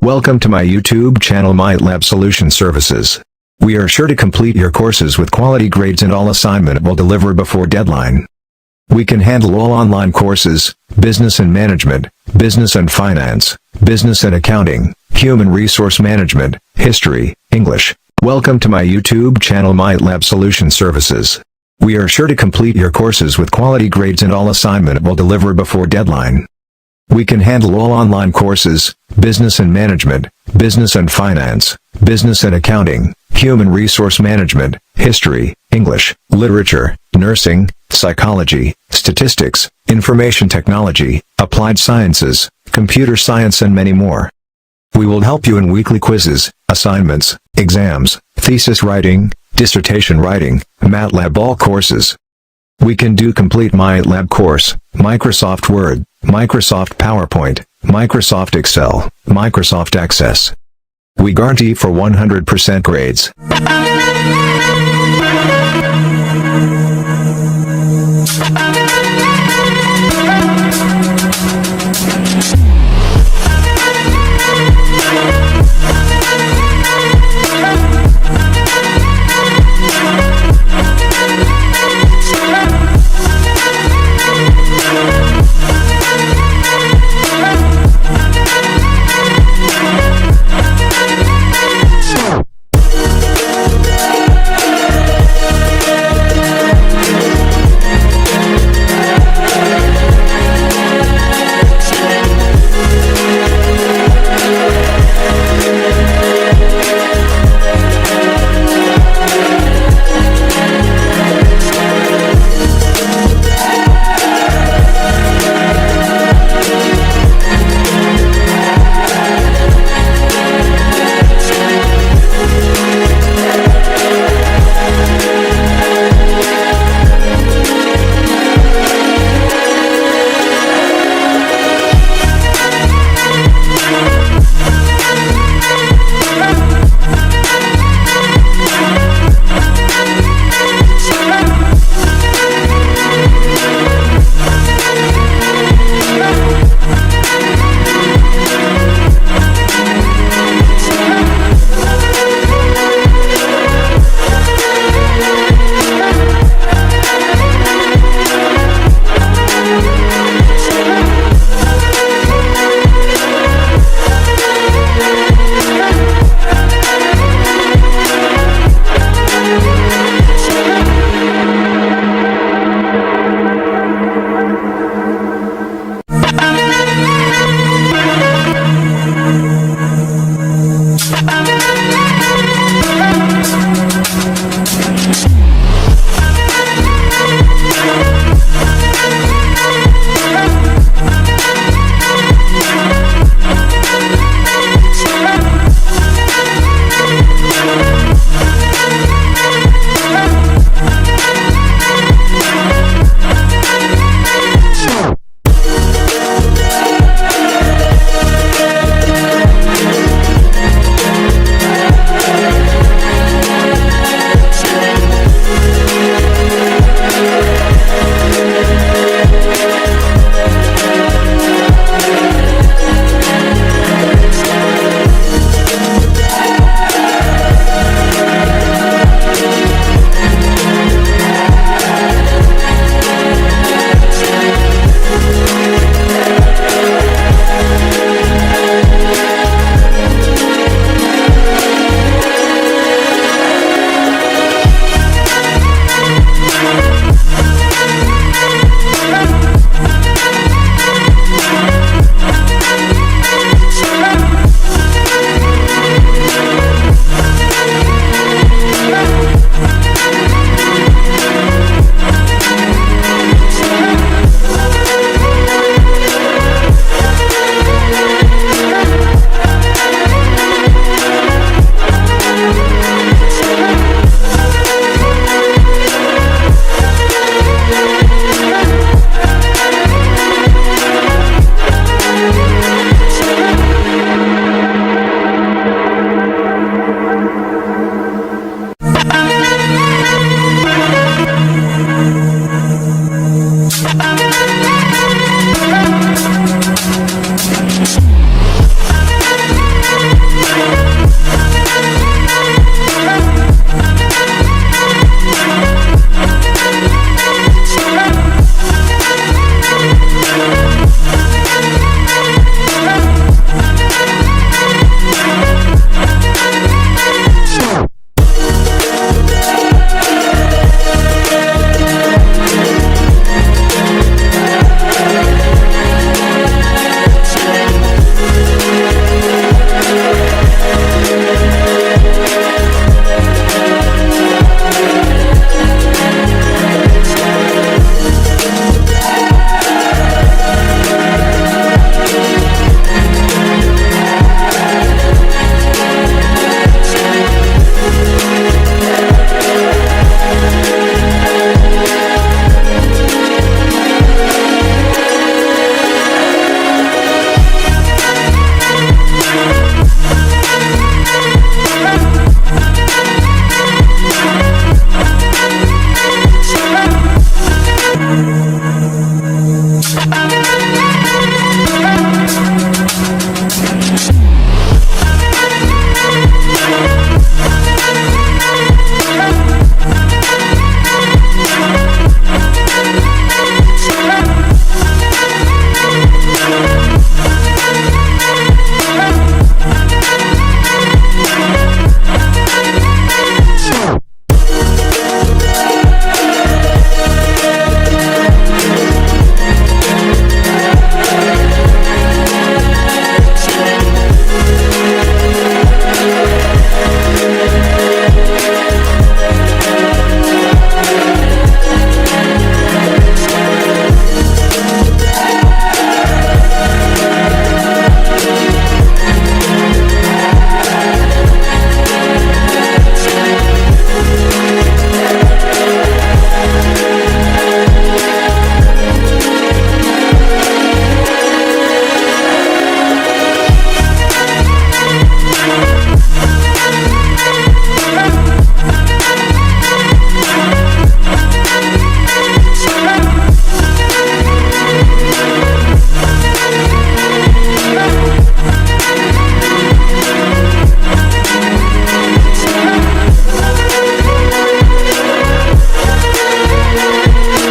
Welcome to my YouTube channel MyLab Solution Services. We are sure to complete your courses with quality grades and all assignment will deliver before deadline. We can handle all online courses, business and management, business and finance, business and accounting, human resource management, history, English. Welcome to my YouTube channel MyLab Solution Services. We are sure to complete your courses with quality grades and all assignment will deliver before deadline. We can handle all online courses, business and management, business and finance, business and accounting, human resource management, history, English, literature, nursing, psychology, statistics, information technology, applied sciences, computer science and many more. We will help you in weekly quizzes, assignments, exams, thesis writing, dissertation writing, MATLAB all courses. We can do complete MyLab course, Microsoft Word, Microsoft PowerPoint, Microsoft Excel, Microsoft Access. We guarantee for 100% grades.